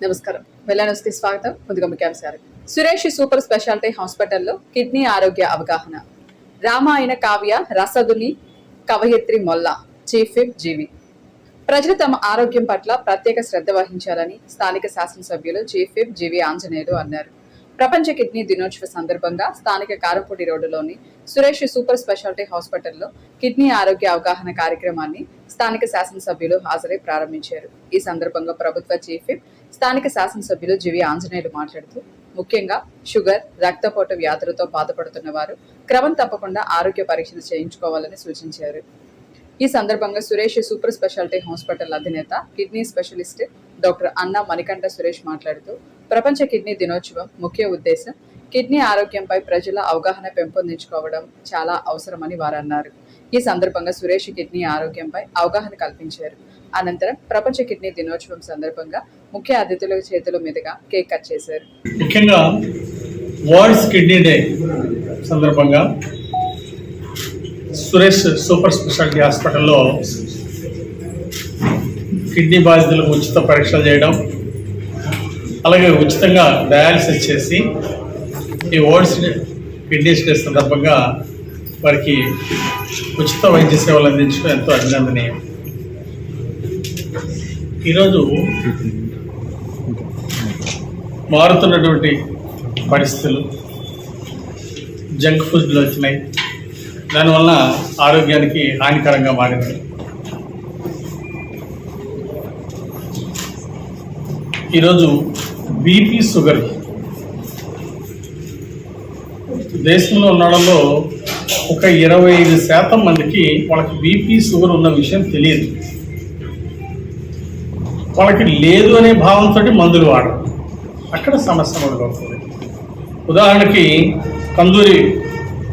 నమస్కారం. వెల్లానస్కి స్వాగతం. ముందుగా ముఖ్యాంశాలు. సురేష్ సూపర్ స్పెషాలిటీ హాస్పిటల్లో కిడ్నీ ఆరోగ్య అవగాహన. రామాయణ కావ్య రసదుని కవయిత్రి మొల్ల చీఫ్ విప్ జీవి. ప్రజలు తమ ఆరోగ్యం పట్ల ప్రత్యేక శ్రద్ధ వహించాలని స్థానిక శాసనసభ్యులు చీఫ్ విప్ జీవి ఆంజనేయులు అన్నారు. ప్రపంచ కిడ్నీ దినోత్సవ సందర్భంగా స్థానిక కారంపూడి రోడ్డులోని సురేష్ సూపర్ స్పెషాలిటీ హాస్పిటల్లో కిడ్నీ ఆరోగ్య అవగాహన కార్యక్రమాన్ని స్థానిక శాసనసభ్యులు హాజరై ప్రారంభించారు. ఈ సందర్భంగా ప్రభుత్వ చీఫ్ విప్ స్థానిక శాసనసభ్యులు జీవి ఆంజనేయులు మాట్లాడుతూ ముఖ్యంగా షుగర్, రక్తపోటు వ్యాధులతో బాధపడుతున్న వారు క్రమం తప్పకుండా ఆరోగ్య పరీక్షలు చేయించుకోవాలని సూచించారు. ఈ సందర్భంగా సురేష్ సూపర్ స్పెషాలిటీ హాస్పిటల్ అధినేత కిడ్నీ స్పెషలిస్ట్ డాక్టర్ అన్నా మణికంఠ సురేష్ మాట్లాడుతూ ప్రపంచ కిడ్నీ దినోత్సవం ముఖ్య ఉద్దేశం కిడ్నీ ఆరోగ్యంపై ప్రజల అవగాహన పెంపొందించుకోవడం చాలా అవసరమని వారు అన్నారు. ఈ సందర్భంగా సురేష్ కిడ్నీ ఆరోగ్యంపై అవగాహన కల్పించారు. అనంతరం ప్రపంచ కిడ్నీ దినోత్సవం సందర్భంగా ముఖ్య అతిథుల చేతుల మీదుగా కేక్ కట్ చేశారు. ముఖ్యంగా వరల్డ్ కిడ్నీ డే సందర్భంగా సురేష్ సూపర్ స్పెషాలిటీ హాస్పిటల్లో కిడ్నీ బాధితులకు ఉచిత పరీక్షలు చేయడం, అలాగే ఉచితంగా డయాలసిస్ చేసి ఈ వరల్డ్ కిడ్నీ డే సందర్భంగా వారికి ఉచిత వైద్య సేవలు అందించడం ఎంతో అభినందనీయం. ఈరోజు మారుతున్నటువంటి పరిస్థితులు, జంక్ ఫుడ్లు వచ్చినాయి, దానివల్ల ఆరోగ్యానికి హానికరంగా మారింది. ఈరోజు బీపీ, షుగర్ దేశంలో ఉండడంలో ఒక 25% మందికి వాళ్ళకి బీపీ, షుగర్ ఉన్న విషయం తెలియదు. వాళ్ళకి లేదు అనే భావంతో మందులు వాడరు. అక్కడ సమస్య మొదలవుతుంది. ఉదాహరణకి కందూరి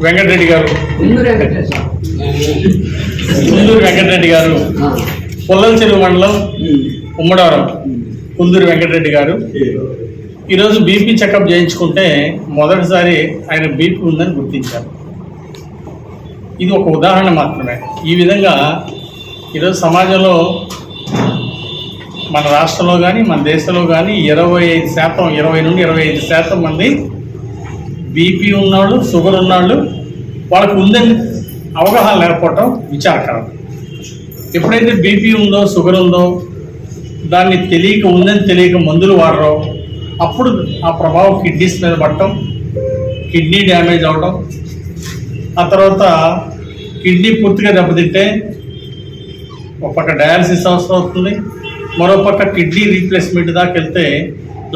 వెంకటరెడ్డి గారు, పుల్లల చెరువు మండలం ఉమ్మడవరం కుందూరి వెంకటరెడ్డి గారు ఈరోజు బీపీ చెకప్ చేయించుకుంటే మొదటిసారి ఆయన బీపీ ఉందని గుర్తించారు. ఇది ఒక ఉదాహరణ మాత్రమే. ఈ విధంగా ఈరోజు సమాజంలో మన రాష్ట్రంలో కానీ మన దేశంలో కానీ 20 నుండి 25% మంది బీపీ ఉన్నవాళ్ళు, షుగర్ ఉన్నవాళ్ళు వాళ్ళకు ఉందని అవగాహన లేకపోవటం విచారకరం. ఎప్పుడైతే బీపీ ఉందో, షుగర్ ఉందో, దాన్ని ఉందని తెలియక మందులు వాడరో అప్పుడు ఆ ప్రభావం కిడ్నీస్ మీద పడటం, కిడ్నీ డ్యామేజ్ అవడం, ఆ తర్వాత కిడ్నీ పూర్తిగా దెబ్బతింటే ఒక పక్క డయాలసిస్ అవసరం అవుతుంది, మరో పక్క కిడ్నీ రీప్లేస్మెంట్ దాకా వెళ్తే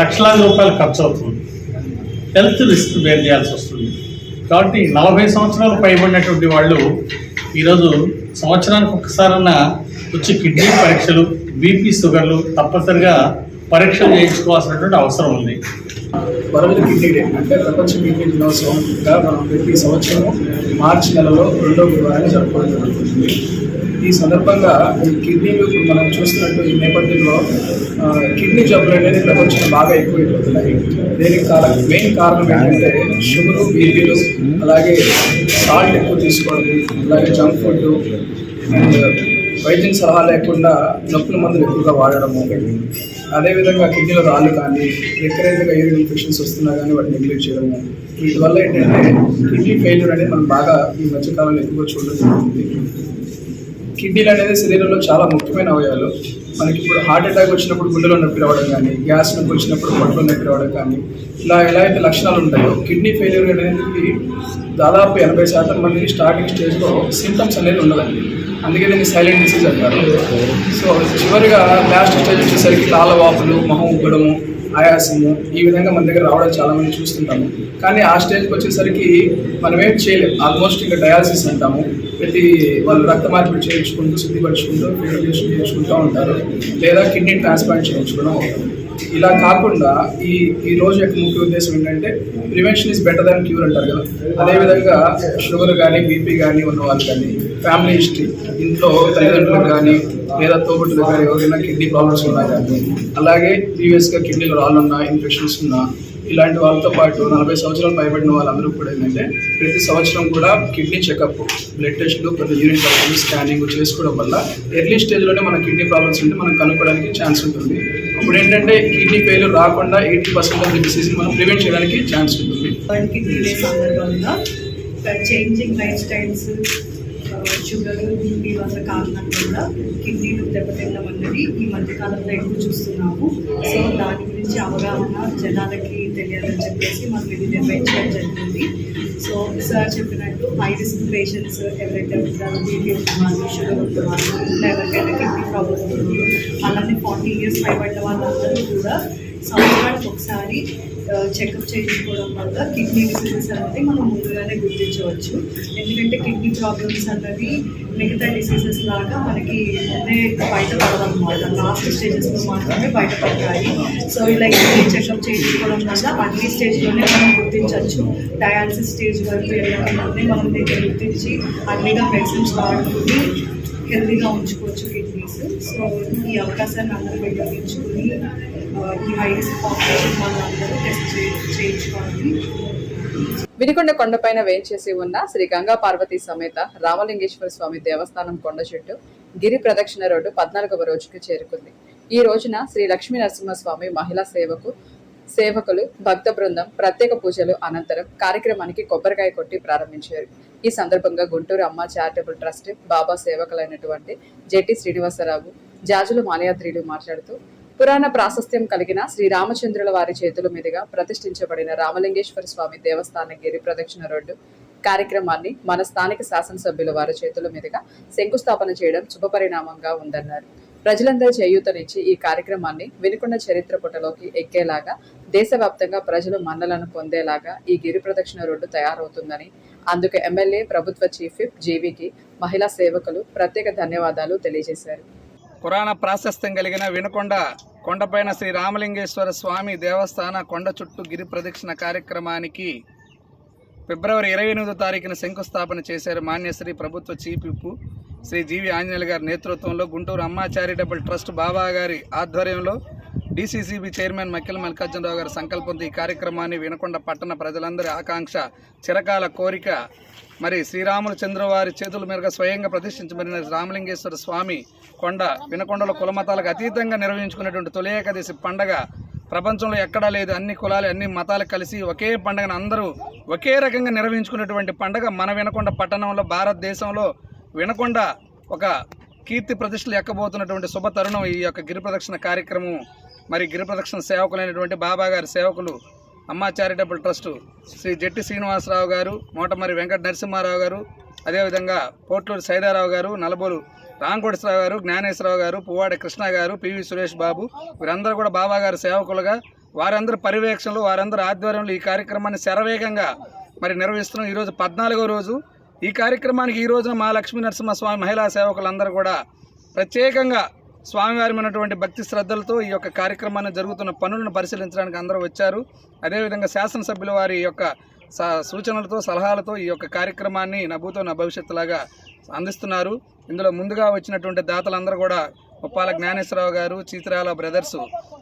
లక్షలాది రూపాయలు ఖర్చు అవుతుంది. హెల్త్ రిస్క్ బేర్ చేయాల్సి వస్తుంది. కాబట్టి 40 సంవత్సరాలు పైబడినటువంటి వాళ్ళు ఈరోజు సంవత్సరానికి ఒకసారన్నా వచ్చి కిడ్నీ పరీక్షలు, బీపీ, షుగర్లు తప్పనిసరిగా పరీక్షలు చేయించుకోవాల్సినటువంటి అవసరం ఉంది. వరల్డ్ కిడ్నీ డే అంటే ప్రపంచ కిడ్నీ దినోత్సవంగా మనం ప్రతి సంవత్సరం మార్చి నెలలో 2వ గురువారాన్ని జరుపుకోవడం జరుగుతుంది. ఈ సందర్భంగా ఈ కిడ్నీలు మనం చూస్తున్నట్టు ఈ నేపథ్యంలో కిడ్నీ జబ్బులు అనేది ప్రపంచంలో బాగా ఎక్కువైపోతున్నాయి. దీనికి మెయిన్ కారణం ఏంటంటే షుగరు, బీపీలు, అలాగే సాల్ట్ ఎక్కువ తీసుకోవడం, అలాగే జంక్ ఫుడ్ అండ్ వైద్యం సలహా లేకుండా నొప్పుల మందులు ఎక్కువగా వాడడము, అదేవిధంగా కిడ్నీలో రాళ్ళు కానీ రికరెంట్గా యూరిన్ ఇన్ఫెక్షన్స్ వస్తున్నా కానీ వాటిని నెగ్లెక్ట్ చేయడము, వీటి వల్ల ఏంటంటే కిడ్నీ ఫెయిల్యూర్ అనేది మనం బాగా ఈ మధ్యకాలంలో ఎక్కువగా చూడడం జరుగుతుంది. కిడ్నీలు అనేది శరీరంలో చాలా ముఖ్యమైన అవయవాలు. మనకి ఇప్పుడు హార్ట్ అటాక్ వచ్చినప్పుడు గుండెలో నొప్పి రావడం కానీ, గ్యాస్ నొప్పి వచ్చినప్పుడు పొట్టలో నొప్పి రావడం కానీ, ఎలా అయితే లక్షణాలు ఉంటాయో కిడ్నీ ఫెయిల్యూర్ అనేది దాదాపు 80% మందికి స్టార్టింగ్ స్టేజ్లో సింటమ్స్ అనేది ఉండదండి. అందుకే దీన్ని సైలెంట్ డిసీజ్ అంటారు. సో చివరిగా లాస్ట్ స్టేజ్ వచ్చేసరికి కాళ్ళ వాపులు, మొహం ఉబ్బడము, ఆయాసము ఈ విధంగా మన దగ్గర రావడం చాలామంది చూస్తుంటాము. కానీ ఆ స్టేజ్కి వచ్చేసరికి మనం ఏం చేయలేము. ఆల్మోస్ట్ ఇంకా డయాలసిస్ అంటాము. ప్రతి వాళ్ళు రక్త మార్పిడి చేయించుకుంటూ, శుద్ధిపరుచుకుంటూ, ప్యూరిఫికేషన్ చేయించుకుంటూ ఉంటారు, లేదా కిడ్నీ ట్రాన్స్ప్లాంట్ చేయించుకోవడం అవుతారు. ఇలా కాకుండా ఈ రోజు యొక్క ముఖ్య ఉద్దేశం ఏంటంటే prevention is better than cure అంటారు కదా. అదేవిధంగా షుగర్ కానీ, బీపీ కానీ ఉన్న వాళ్ళు కానీ, ఫ్యామిలీ హిస్టరీ, ఇంట్లో తల్లిదండ్రులకు కానీ లేదా తోబుట్టులకు కానీ ఎవరైనా కిడ్నీ ప్రాబ్లమ్స్ ఉన్నా కానీ, అలాగే ప్రీవియస్గా కిడ్నీలో రాళ్ళున్నా, ఇన్ఫెక్షన్స్ ఉన్నా, ఇలాంటి వాళ్ళతో పాటు 40 సంవత్సరాలు పైబడిన వాళ్ళందరూ కూడా ఏంటంటే ప్రతి సంవత్సరం కూడా కిడ్నీ చెకప్, బ్లడ్ టెస్ట్లు, కొన్ని యూరిన్ టెస్ట్లు, స్కానింగ్ చేసుకోవడం వల్ల ఎర్లీ స్టేజ్లోనే మన కిడ్నీ ప్రాబ్లమ్స్ ఉంటే మనం కనుక్కోవడానికి ఛాన్స్ ఉంటుంది. ఇప్పుడు ఏంటంటే కిడ్నీ ఫెయిల్యూర్ రాకుండా 80% ఆఫ్ ది డిసీజ్ మనం ప్రివెంట్ చేయడానికి ఛాన్స్ ఉంటుంది. కిడ్నీ డే సందర్భంగా changing life styles, sugar, BP వల్ల కారణం వల్ల కిడ్నీలు దెబ్బతినడం అన్నది ఈ మధ్యకాలంలో ఎక్కువ చూస్తున్నాము. సో దాని గురించి అవగాహన జనాలకి తెలియాలని చెప్పేసి మనం ఇది నిర్వహించడం జరిగింది. సో సార్ చెప్పినట్టు హై రిస్క్ పేషెంట్స్ ఎవరైతే ఉంటారో, బీపీ ఉన్నవాళ్ళు, షుగర్ ఉన్నవాళ్ళు, ఎవరికైనా కిడ్నీ ప్రాబ్లమ్ ఉంటుంది, అలానే 40 years పైబడ్డ వాళ్ళందరూ కూడా సంవత్సరానికి ఒకసారి చెకప్ చేయించుకోవడం వల్ల కిడ్నీ డిసీజెస్ అనేది మనం ముందుగానే గుర్తించవచ్చు. ఎందుకంటే కిడ్నీ ప్రాబ్లమ్స్ అన్నది మిగతా డిసీజెస్ లాగా మనకి ముందే బయటపడదన్నమాట, లాస్ట్ స్టేజెస్లో మాత్రమే బయటపడతాయి. సో ఇలా కిడ్నీ చెకప్ చేయించుకోవడం వల్ల అన్ని స్టేజ్లోనే మనం గుర్తించవచ్చు. డయాలసిస్ స్టేజ్ వరకు వెళ్ళకుండా మనం దీన్ని గుర్తించి అన్నిగా మెడిసిన్స్ వాడుకుని హెల్తీగా ఉంచుకోవచ్చు కిడ్నీస్. సో ఈ అవకాశాన్ని అందరూ వినియోగించుకుని ఈ హై రిస్క్ పాపులేషన్ వాళ్ళందరూ టెస్ట్ చేయించుకోవాలి. వినుకొండ కొండపైన వేంచేసి ఉన్న శ్రీ గంగా పార్వతీ సమేత రామలింగేశ్వర స్వామి దేవస్థానం కొండ చుట్టూ గిరి ప్రదక్షిణ రోడ్డు 14వ రోజుకు చేరుకుంది. ఈ రోజున శ్రీ లక్ష్మీ నరసింహస్వామి మహిళా సేవకులు భక్త బృందం ప్రత్యేక పూజలు అనంతరం కార్యక్రమానికి కొబ్బరికాయ కొట్టి ప్రారంభించారు. ఈ సందర్భంగా గుంటూరు అమ్మ చారిటబుల్ ట్రస్ట్ బాబా సేవకులైనటువంటి జెట్టి శ్రీనివాసరావు, జాజుల మాలయాత్రిలు మాట్లాడుతూ పురాణ ప్రాశస్త్యం కలిగిన శ్రీ రామచంద్రుల వారి చేతుల మీదుగా ప్రతిష్ఠించబడిన రామలింగేశ్వర స్వామి దేవస్థాన గిరి ప్రదక్షిణ రోడ్డు కార్యక్రమాన్ని మన స్థానిక శాసనసభ్యుల వారి చేతుల మీదుగా శంకుస్థాపన చేయడం శుభపరిణామంగా ఉందన్నారు. ప్రజలందరూ చేయూతనిచ్చి ఈ కార్యక్రమాన్ని వినుకొండ చరిత్ర పుటలోకి ఎక్కేలాగా దేశవ్యాప్తంగా ప్రజలు మన్నలను పొందేలాగా ఈ గిరి ప్రదక్షిణ రోడ్డు తయారవుతుందని, అందుకు ఎమ్మెల్యే, ప్రభుత్వ చీఫ్ విప్ జీవీకి మహిళా సేవకులు ప్రత్యేక ధన్యవాదాలు తెలియజేశారు. పురాణ ప్రాశస్త్యం కలిగిన వినుకొండ కొండపైన శ్రీ రామలింగేశ్వర స్వామి దేవస్థాన కొండ చుట్టూ గిరి ప్రదక్షిణ కార్యక్రమానికి ఫిబ్రవరి 28వ తారీఖున శంకుస్థాపన చేశారు. మాన్యశ్రీ ప్రభుత్వ చీఫ్ విప్ శ్రీ జీవి ఆంజనేయులు గారి నేతృత్వంలో గుంటూరు అమ్మ చారిటబుల్ ట్రస్ట్ బాబా గారి ఆధ్వర్యంలో డీసీసీబీ చైర్మన్ మక్కిల మల్లికార్జునరావు గారి సంకల్పంతో ఈ కార్యక్రమాన్ని వినుకొండ పట్టణ ప్రజలందరి ఆకాంక్ష, చిరకాల కోరిక, మరి శ్రీరామచంద్ర వారి చేతుల మీదుగా స్వయంగా ప్రతిష్ఠించబడిన రామలింగేశ్వర స్వామి కొండ వినుకొండలో కులమతాలకు అతీతంగా నిర్వహించుకునేటువంటి తొలి ఏకాదశి పండగ ప్రపంచంలో ఎక్కడా లేదు. అన్ని కులాలు, అన్ని మతాలు కలిసి ఒకే పండుగను అందరూ ఒకే రకంగా నిర్వహించుకునేటువంటి పండుగ మన వినుకొండ పట్టణంలో, భారతదేశంలో వినుకొండ ఒక కీర్తి ప్రతిష్టలు ఎక్కబోతున్నటువంటి శుభ తరుణం ఈ యొక్క గిరి ప్రదక్షిణ కార్యక్రమం. మరి గిరి ప్రదక్షిణ సేవకులైనటువంటి బాబా గారి సేవకులు అమ్మ చారిటబుల్ ట్రస్టు శ్రీ జెట్టి శ్రీనివాసరావు గారు, మోటమరి వెంకట నరసింహారావు గారు, అదేవిధంగా పోట్లూరు సైదారావు గారు, నలబోలు రాంకోటేశ్వరరావు గారు, జ్ఞానేశ్వరరావు గారు, పువ్వాడి కృష్ణ గారు, పివి సురేష్ బాబు, వీరందరూ కూడా బాబా గారి సేవకులుగా వారందరి పర్యవేక్షణలో, వారందరి ఆధ్వర్యంలో ఈ కార్యక్రమాన్ని శరవేగంగా మరి నిర్వహిస్తున్నాం. ఈరోజు 14వ రోజు. ఈ కార్యక్రమానికి ఈ రోజున మా లక్ష్మీ నరసింహస్వామి మహిళా సేవకులందరూ కూడా ప్రత్యేకంగా స్వామివారి ఉన్నటువంటి భక్తి శ్రద్ధలతో ఈ యొక్క కార్యక్రమాన్ని జరుగుతున్న పనులను పరిశీలించడానికి అందరూ వచ్చారు. అదేవిధంగా శాసనసభ్యుల వారి యొక్క సూచనలతో, సలహాలతో ఈ యొక్క కార్యక్రమాన్ని నా భూతో నా భవిష్యత్తులాగా అందిస్తున్నారు. ఇందులో ముందుగా వచ్చినటువంటి దాతలందరూ కూడా ముప్పాల జ్ఞానేశ్వరరావు గారు, చీతిరాల బ్రదర్స్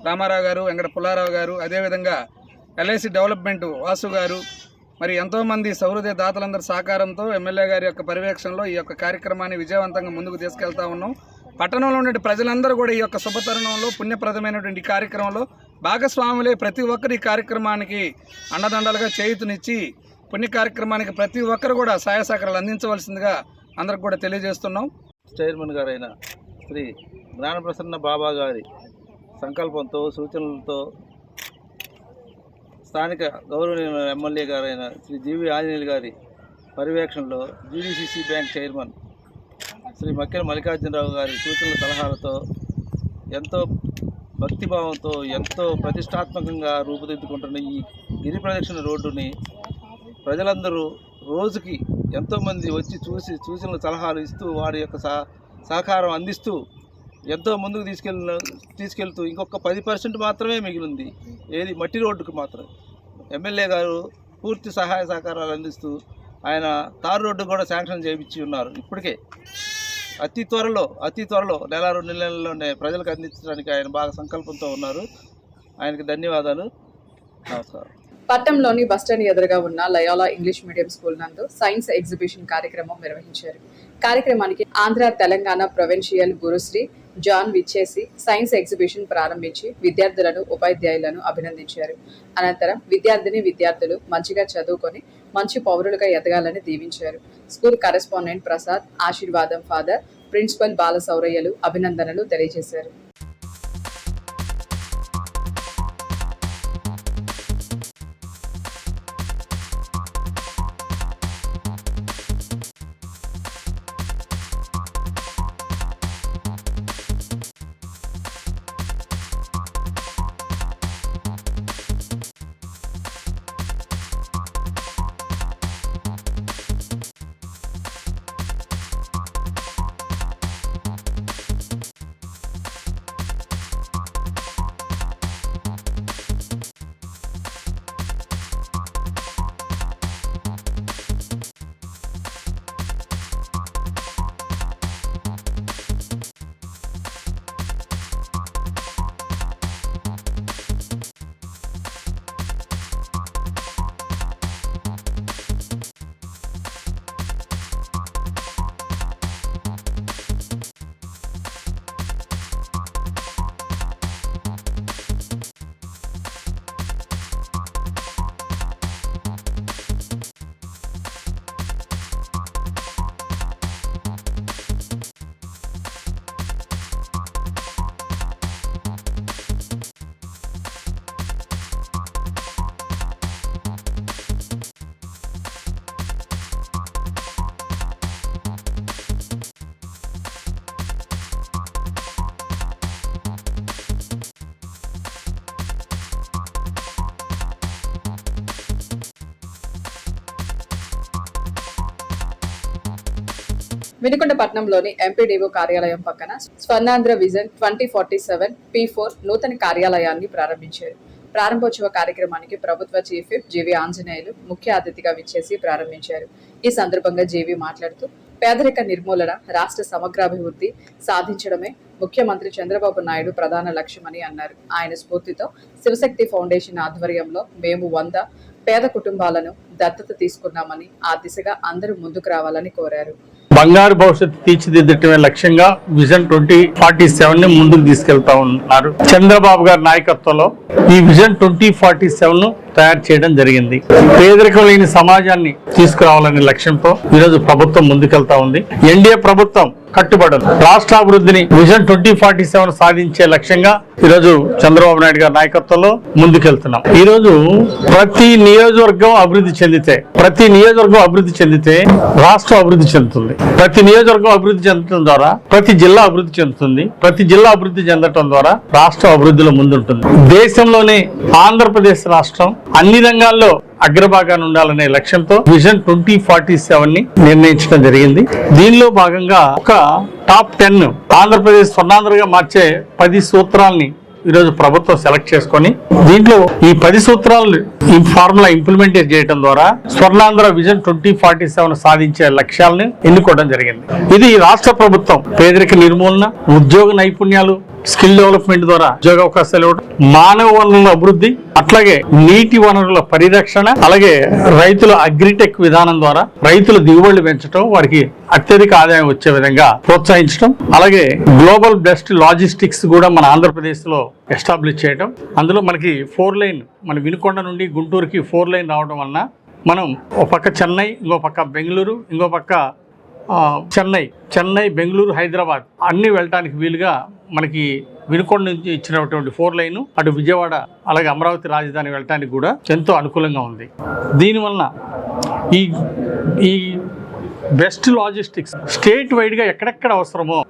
రామారావు గారు, వెంకట పుల్లారావు గారు, అదేవిధంగా ఎల్ఐసి డెవలప్మెంట్ వాసు గారు, మరి ఎంతోమంది సౌహృదయ దాతలందరి సహకారంతో ఎమ్మెల్యే గారి యొక్క పర్యవేక్షణలో ఈ యొక్క కార్యక్రమాన్ని విజయవంతంగా ముందుకు తీసుకెళ్తా ఉన్నాం. పట్టణంలో ఉండే ప్రజలందరూ కూడా ఈ యొక్క శుభతరుణంలో, పుణ్యప్రదమైనటువంటి కార్యక్రమంలో భాగస్వాములే. ప్రతి ఒక్కరు ఈ కార్యక్రమానికి అండదండలుగా చేయూతనిచ్చి పుణ్య కార్యక్రమానికి ప్రతి ఒక్కరు కూడా సహాయ సహకారాలు అందించవలసిందిగా అందరికి కూడా తెలియజేస్తున్నాం. చైర్మన్ గారైన శ్రీ జ్ఞానప్రసన్న బాబా గారి సంకల్పంతో, సూచనలతో స్థానిక గౌరవనీయ ఎమ్మెల్యే గారైన శ్రీ జీవి ఆంజనేయులు గారి పర్యవేక్షణలో GDCC bank chairman Shri Makkila Mallikarjunarao గారి సూచనల సలహాలతో ఎంతో భక్తిభావంతో, ఎంతో ప్రతిష్టాత్మకంగా రూపుదిద్దుకుంటున్న ఈ గిరి ప్రదక్షిణ రోడ్డుని ప్రజలందరూ రోజుకి ఎంతోమంది వచ్చి చూసి సూచనలు సలహాలు ఇస్తూ వారి యొక్క సహకారం అందిస్తూ ఎంతో ముందుకు తీసుకెళ్తూ ఇంకొక 10% మాత్రమే మిగిలింది. ఏది మట్టి రోడ్డుకు మాత్రమే. ఎమ్మెల్యే గారు పూర్తి సహాయ సహకారాలు అందిస్తూ ఆయన తారు రోడ్డు కూడా శాంక్షన్ చేయించి ఉన్నారు. ఇప్పటికే అతి త్వరలో నెల 2 నెలల్లోనే ప్రజలకు అందించడానికి ఆయన బాగా సంకల్పంతో ఉన్నారు. ఆయనకి ధన్యవాదాలు. నమస్కారం. పట్టణంలోని బస్టాండ్ ఎదురుగా ఉన్న లయోలా ఇంగ్లీష్ మీడియం స్కూల్ నందు సైన్స్ ఎగ్జిబిషన్ కార్యక్రమం నిర్వహించారు. కార్యక్రమానికి ఆంధ్ర తెలంగాణ ప్రొవిన్షియల్ గురుశ్రీ జాన్ విచ్చేసి సైన్స్ ఎగ్జిబిషన్ ప్రారంభించి విద్యార్థులను ఉపాధ్యాయులను అభినందించారు. అనంతరం విద్యార్థులు మంచిగా చదువుకొని మంచి పౌరులుగా ఎదగాలని దీవించారు. స్కూల్ కరెస్పాండెంట్ ప్రసాద్, ఆశీర్వాదం ఫాదర్, ప్రిన్సిపల్ బాలసౌరయ్యలు అభినందనలు తెలియజేశారు. వినుకొండపట్నంలోని ఎంపీడీఓ కార్యాలయం పక్కన స్వర్ణాంధ్ర విజన్ 2047 P4 నూతన కార్యాలయాన్ని ప్రారంభించారు. ప్రారంభోత్సవ కార్యక్రమానికి ప్రభుత్వ చీఫ్ విప్ జీవి ఆంజనేయులు ముఖ్య అతిథిగా విచ్చేసి ప్రారంభించారు. ఈ సందర్భంగా జీవి మాట్లాడుతూ పేదరిక నిర్మూలన, రాష్ట్ర సమగ్రాభివృద్ధి సాధించడమే ముఖ్యమంత్రి చంద్రబాబు నాయుడు ప్రధాన లక్ష్యమని అన్నారు. ఆయన స్ఫూర్తితో శివశక్తి ఫౌండేషన్ ఆధ్వర్యంలో మేము 100 పేద కుటుంబాలను దత్తత తీసుకున్నామని, ఆ దిశగా అందరూ ముందుకు రావాలని కోరారు. బంగారు భవిష్యత్తు తీర్చిదిద్దటమే లక్ష్యంగా విజన్ 2047 ని ముందుకు తీసుకెళ్తా ఉన్నారు. చంద్రబాబు గారి నాయకత్వంలో ఈ విజన్ 2047 ను తయారు చేయడం జరిగింది. పేదరికం లేని సమాజాన్ని తీసుకురావాలనే లక్ష్యంతో ఈరోజు ప్రభుత్వం ముందుకెళ్తా ఉంది. ఎన్డీఏ ప్రభుత్వం కట్టుబడి రాష్ట్ర అభివృద్ధిని విజన్ 2047 సాధించే లక్ష్యంగా ఈరోజు చంద్రబాబు నాయుడు గారి నాయకత్వంలో ముందుకెళ్తున్నాం. ఈరోజు ప్రతి నియోజకవర్గం అభివృద్ధి చెందితే రాష్ట్రం అభివృద్ధి చెందుతుంది. ప్రతి నియోజకవర్గం అభివృద్ధి చెందడం ద్వారా ప్రతి జిల్లా అభివృద్ధి చెందుతుంది. ప్రతి జిల్లా అభివృద్ధి చెందడం ద్వారా రాష్ట్రం అభివృద్ధిలో ముందుంటుంది. దేశంలోనే ఆంధ్రప్రదేశ్ రాష్ట్రం అన్ని రంగాల్లో అగ్రభాగాన్ని ఉండాలనే లక్ష్యంతో విజన్ 2047 ని నిర్ణయించడం జరిగింది. దీనిలో భాగంగా ఒక టాప్ 10 ఆంధ్రప్రదేశ్ స్వర్ణాంధ్రగా మార్చే 10 సూత్రాలని ఈరోజు ప్రభుత్వం సెలెక్ట్ చేసుకొని దీంట్లో ఈ 10 సూత్రాలు ఈ ఫార్ములా ఇంప్లిమెంట్ చేయడం ద్వారా స్వర్ణాంధ్ర విజన్ 2047 సాధించే లక్ష్యాలను ఎన్నుకోవడం జరిగింది. ఇది రాష్ట్ర ప్రభుత్వం పేదరిక నిర్మూలన, ఉద్యోగ నైపుణ్యాలు, స్కిల్ డెవలప్మెంట్ ద్వారా ఉద్యోగ అవకాశాలు ఇవ్వడం, మానవ వనరుల అభివృద్ధి, అట్లాగే నీటి వనరుల పరిరక్షణ, అలాగే రైతుల అగ్రిటెక్ విధానం ద్వారా రైతుల దిగుబడులు పెంచడం, వారికి అత్యధిక ఆదాయం వచ్చే విధంగా ప్రోత్సహించడం, అలాగే గ్లోబల్ బెస్ట్ లాజిస్టిక్స్ కూడా మన ఆంధ్రప్రదేశ్ లో ఎస్టాబ్లిష్ చేయడం. అందులో మనకి 4 లైన్ మన వినుకొండ నుండి గుంటూరుకి 4 లైన్ రావడం వలన మనం ఒక పక్క చెన్నై, ఇంకో పక్క బెంగళూరు, ఇంకో పక్క చెన్నై, బెంగళూరు, హైదరాబాద్ అన్ని వెళ్ళటానికి వీలుగా మనకి వినుకొండ నుంచి ఇచ్చినటువంటి 4 లైన్ అటు విజయవాడ అలాగే అమరావతి రాజధాని వెళ్ళటానికి కూడా ఎంతో అనుకూలంగా ఉంది. దీనివలన ఈ బెస్ట్ లాజిస్టిక్స్ స్టేట్ వైడ్గా ఎక్కడెక్కడ అవసరమో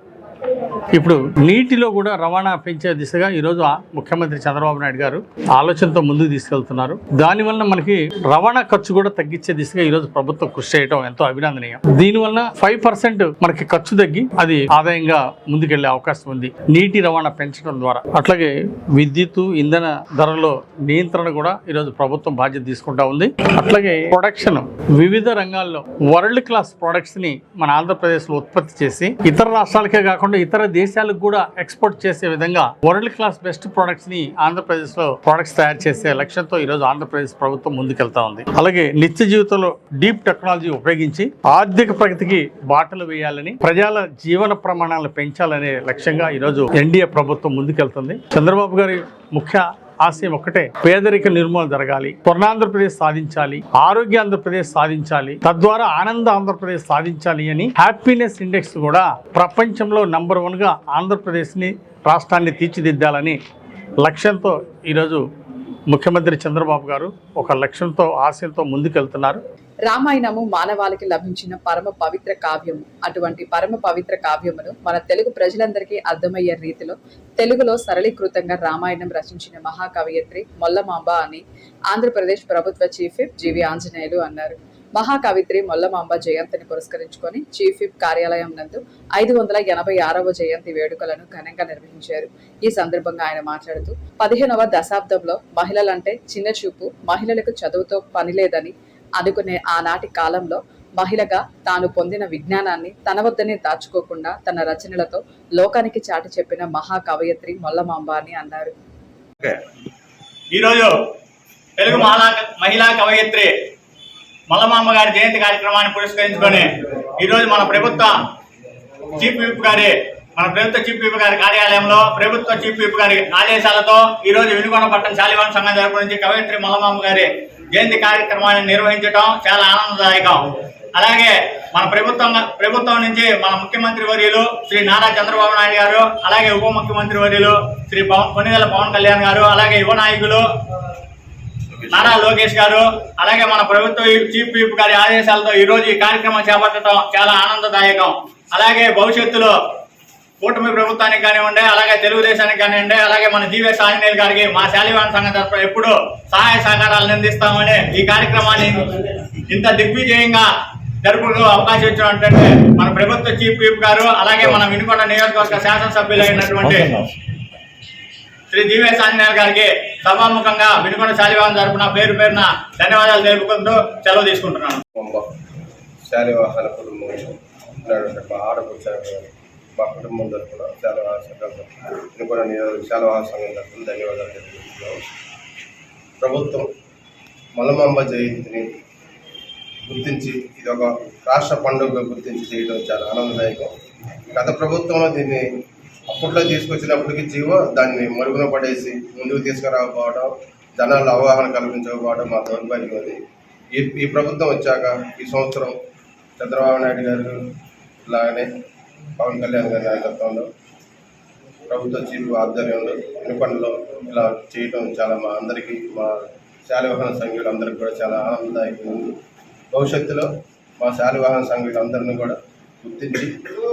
ఇప్పుడు నీటిలో కూడా రవాణా పెంచే దిశగా ఈరోజు ముఖ్యమంత్రి చంద్రబాబు నాయుడు గారు ఆలోచనతో ముందుకు తీసుకెళ్తున్నారు. దానివల్ల మనకి రవాణా ఖర్చు కూడా తగ్గించే దిశగా ఈరోజు ప్రభుత్వం కృషి చేయడం ఎంతో అభినందనీయం. దీనివల్ల 5% మనకి ఖర్చు తగ్గి అది ఆదాయంగా ముందుకెళ్లే అవకాశం ఉంది నీటి రవాణా పెంచడం ద్వారా. అట్లాగే విద్యుత్, ఇంధన ధరలో నియంత్రణ కూడా ఈరోజు ప్రభుత్వం బాధ్యత తీసుకుంటా ఉంది. అట్లాగే ప్రొడక్షన్, వివిధ రంగాల్లో వరల్డ్ క్లాస్ ప్రొడక్ట్స్ ని మన ఆంధ్రప్రదేశ్ లో ఉత్పత్తి చేసి ఇతర రాష్ట్రాలకే కాకుండా ఇతర దేశాలకు కూడా ఎక్స్పోర్ట్ చేసే విధంగా వరల్డ్ క్లాస్ బెస్ట్ ప్రొడక్ట్స్ ని ఆంధ్రప్రదేశ్ లో ప్రొడక్ట్స్ తయారు చేసే లక్ష్యంతో ఈ రోజు ఆంధ్రప్రదేశ్ ప్రభుత్వం ముందుకెళ్తా ఉంది. అలాగే నిత్య జీవితంలో డీప్ టెక్నాలజీ ఉపయోగించి ఆర్థిక ప్రగతికి బాటలు వేయాలని, ప్రజల జీవన ప్రమాణాలను పెంచాలనే లక్ష్యంగా ఈ రోజు ఎన్డీఏ ప్రభుత్వం ముందుకెళ్తుంది. చంద్రబాబు గారి ముఖ్య ఆశయం ఒక్కటే, పేదరిక నిర్మూలన జరగాలి, స్వర్ణాంధ్రప్రదేశ్ సాధించాలి, ఆరోగ్య ఆంధ్రప్రదేశ్ సాధించాలి, తద్వారా ఆనంద ఆంధ్రప్రదేశ్ సాధించాలి అని హ్యాపీనెస్ ఇండెక్స్ కూడా ప్రపంచంలో నంబర్ 1గా ఆంధ్రప్రదేశ్ని రాష్ట్రాన్ని తీర్చిదిద్దాలని లక్ష్యంతో ఈరోజు ముఖ్యమంత్రి చంద్రబాబు గారు ఒక లక్ష్యంతో ఆశయంతో ముందుకెళ్తున్నారు. రామాయణము మానవాళికి లభించిన పరమ పవిత్ర కావ్యము. అటువంటి పరమ పవిత్ర కావ్యమును మన తెలుగు ప్రజలందరికీ అర్థమయ్యే రీతిలో తెలుగులో సరళీకృతంగా రామాయణం రచించిన మహాకవయిత్రి మొల్లమాంబ అని ఆంధ్రప్రదేశ్ ప్రభుత్వ చీఫ్ విప్ జీవి ఆంజనేయులు అన్నారు. మహాకవిత్రి మొల్లమాంబ జయంతిని పురస్కరించుకొని చీఫ్ విప్ కార్యాలయం నందు 586వ జయంతి వేడుకలను ఘనంగా నిర్వహించారు. ఈ సందర్భంగా ఆయన మాట్లాడుతూ 15వ దశాబ్దంలో మహిళలంటే చిన్న చూపు, మహిళలకు చదువుతో పని లేదని అనుకునే ఆనాటి కాలంలో మహిళగా తాను పొందిన విజ్ఞానాన్ని తన వద్దనే దాచుకోకుండా తన రచనలతో లోకానికి చాటి చెప్పిన మహాకవయిత్రి మొల్లమాంబ అని అన్నారు. ఈరోజు తెలుగు మహిళా కవయిత్రి మొల్లమాంబ గారి జయంతి కార్యక్రమాన్ని పురస్కరించుకొని ఈరోజు మన ప్రభుత్వ చీఫ్ విప్ గారి కార్యాలయంలో ప్రభుత్వ చీఫ్ విప్ గారి ఆదేశాలతో ఈరోజు వినుకొండ పట్టణ శాలివాహన సంఘం తరపు నుంచి కవయిత్రి మొల్లమాంబ గారి జయంతి కార్యక్రమాన్ని నిర్వహించడం చాలా ఆనందదాయకం. అలాగే మన ప్రభుత్వం నుంచి మన ముఖ్యమంత్రి వర్యులు శ్రీ నారా చంద్రబాబు నాయుడు గారు, అలాగే ఉప ముఖ్యమంత్రి వర్యులు శ్రీ కొనిదెల పవన్ కళ్యాణ్ గారు, అలాగే యువ నాయకులు నారా లోకేష్ గారు, అలాగే మన ప్రభుత్వ చీఫ్ విప్ గారి ఆదేశాలతో ఈరోజు ఈ కార్యక్రమం చేపట్టడం చాలా ఆనందదాయకం. అలాగే భవిష్యత్తులో కూటమి ప్రభుత్వానికి కానివ్వండి, అలాగే తెలుగుదేశానికి కానివ్వండి, అలాగే మన జీవీఎస్ ఆంజనేయులు గారికి మా శాలివాహన సంఘం తరఫున ఎప్పుడూ సహాయ సహకారాలు అందిస్తామని ఈ కార్యక్రమాన్ని ఇంత దిగ్విజయంగా జరుపుకు అవకాశం ఇచ్చినట్టు మన ప్రభుత్వ చీఫ్ విప్ గారు, అలాగే మన వినుకొండ నియోజకవర్గ శాసనసభ్యులైనటువంటి శ్రీ జీవీఎస్ ఆంజనేయులు గారికి సభాముఖంగా వినుకొండ శాలివాహన తరఫున పేరు పేరున ధన్యవాదాలు తెలుపుకుంటూ సెలవు తీసుకుంటున్నాను. శాలివాహన కుటుంబం మా కుటుంబం తరఫున శాలివాహన సంఘం వినుకొండ శాలివాహన సంఘం తరఫున ధన్యవాదాలు తెలుపుతున్నాము. ప్రభుత్వం మొల్లమాంబ జయంతిని గుర్తించి ఇది ఒక రాష్ట్ర పండుగగా గుర్తించి చేయడం చాలా ఆనందదాయకం. గత ప్రభుత్వంలో దీన్ని అప్పట్లో తీసుకొచ్చినప్పటికీ దాన్ని మరుగున పడేసి ముందుకు తీసుకురాకపోవడం, జనాల్లో అవగాహన కల్పించకపోవడం మా దౌర్భాగ్యం అది. ఈ ప్రభుత్వం వచ్చాక ఈ సంవత్సరం చంద్రబాబు నాయుడు గారు ఇలాగనే పవన్ కళ్యాణ్ గారి నాయకత్వంలో ప్రభుత్వ చీఫ్ ఆధ్వర్యంలో వినుకొండలో ఇలా చేయడం చాలా మా అందరికీ, మా శాలివాహన సంఘులందరికీ కూడా చాలా ఆనందదాయకంగా ఉంది. భవిష్యత్తులో మా శాలివాహన సంఘులందరినీ కూడా గుర్తించి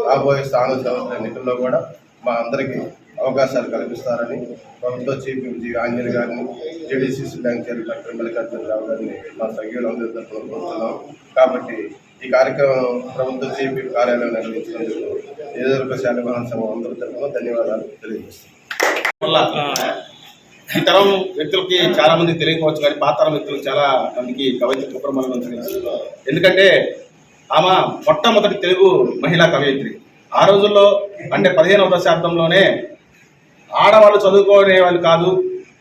రాబోయే స్థానిక సంస్థల ఎన్నికల్లో కూడా మా అందరికీ అవకాశాలు కల్పిస్తారని ప్రభుత్వ చీఫ్ జీవి ఆంజనేయులు గారిని, జేడీసీసీ బ్యాంక్ చైర్మన్ డాక్టర్ మల్లికార్జునరావు గారిని మా సంఘీయులందరి తరఫున కోరుతున్నాం. కాబట్టి ఈ కార్యక్రమం ప్రభుత్వ చీఫ్ కార్యాలయం నిర్వహించినందుకు నియోజకవర్గ శాలివాహన సంఘం అందరి తరఫున ధన్యవాదాలు తెలియజేస్తున్నాం. ఈ తరం వ్యక్తులకి చాలా మంది తెలియకపోవచ్చు, కానీ పాత తరం వ్యక్తులకు చాలా మందికి కవయిత్రి కుప్రమల్లం తెలుసు. ఎందుకంటే ఆమె మొట్టమొదటి తెలుగు మహిళా కవయిత్రి. ఆ రోజుల్లో అంటే 15వ దశాబ్దంలోనే ఆడవాళ్ళు చదువుకునే వాళ్ళు కాదు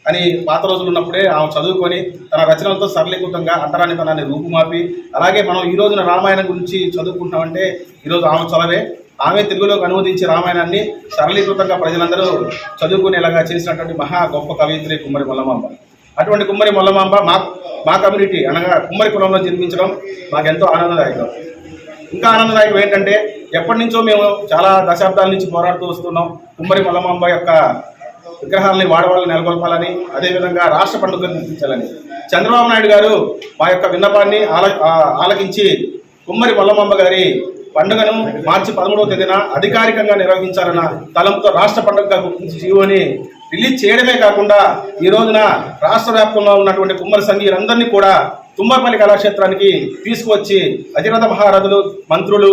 అని పాత రోజులు ఉన్నప్పుడే ఆమె చదువుకొని తన రచనలతో సరళీకృతంగా అంతరానితనాన్ని రూపుమాపి, అలాగే మనం ఈ రోజున రామాయణం గురించి చదువుకుంటామంటే ఈరోజు ఆమె చొలవే. ఆమె తెలుగులోకి అనువదించి రామాయణాన్ని సరళీకృతంగా ప్రజలందరూ చదువుకునేలాగా చేసినటువంటి మహా గొప్ప కవయిత్రి కుమ్మరి మొల్లమాంబ. అటువంటి కుమ్మరి మొల్లమాంబ మా కమ్యూనిటీ అనగా కుమ్మరి కులంలో జన్మించడం మాకెంతో ఆనందదాయకం. ఇంకా ఆనందదాయకం ఏంటంటే ఎప్పటి నుంచో మేము చాలా దశాబ్దాల నుంచి పోరాడుతూ వస్తున్నాం. కుమ్మరి మొల్లమాంబ యొక్క విగ్రహాలని వాడవాళ్ళని నెలకొల్పాలని, అదేవిధంగా రాష్ట్ర పండుగను గుర్తించాలని చంద్రబాబు నాయుడు గారు మా యొక్క విన్నపాన్ని ఆలకించి కుమ్మరి మొల్లమాంబ గారి పండుగను మార్చి 13వ తేదీన అధికారికంగా నిర్వహించాలన్న తలంతో రాష్ట్ర పండుగగా గుర్తించి జీవోని రిలీజ్ చేయడమే కాకుండా ఈ రోజున రాష్ట్ర వ్యాప్తంలో ఉన్నటువంటి కుమ్మరి సంఘీయులందరినీ కూడా తుమ్మపల్లి కళాక్షేత్రానికి తీసుకువచ్చి అధిరథ మహారథులు, మంత్రులు,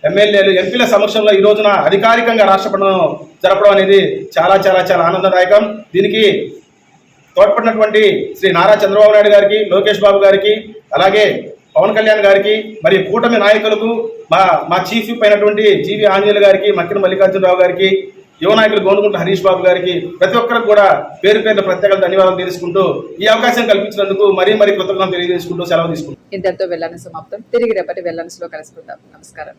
ఎమ్మెల్యేలు, ఎంపీల సమక్షంలో ఈ రోజున అధికారికంగా రాష్ట్ర పండుగను జరపడం అనేది చాలా చాలా చాలా ఆనందదాయకం. దీనికి తోడ్పడినటువంటి శ్రీ నారా చంద్రబాబు నాయుడు గారికి, లోకేష్ బాబు గారికి, అలాగే పవన్ కళ్యాణ్ గారికి మరియు కూటమి నాయకులకు మా చీఫ్ విప్ అయినటువంటి జీవి ఆంజనేయులు గారికి, మక్కిన మల్లికార్జునరావు గారికి, యువ నాయకులు గోనుగుంట హరీష్ బాబు గారికి, ప్రతి ఒక్కరికి కూడా పేరు పేరున ప్రత్యేక ధన్యవాదాలు తెలుసుకుంటూ ఈ అవకాశం కల్పించినందుకు మరీ కృతజ్ఞతలు తెలియజేసుకుంటూ సెలవు తీసుకుంటాం. ఇంతటితో వెల్లనస్ సమాప్తం. తిరిగి రేపటి వెల్లనస్ లో కలుసుకుందాం. నమస్కారం.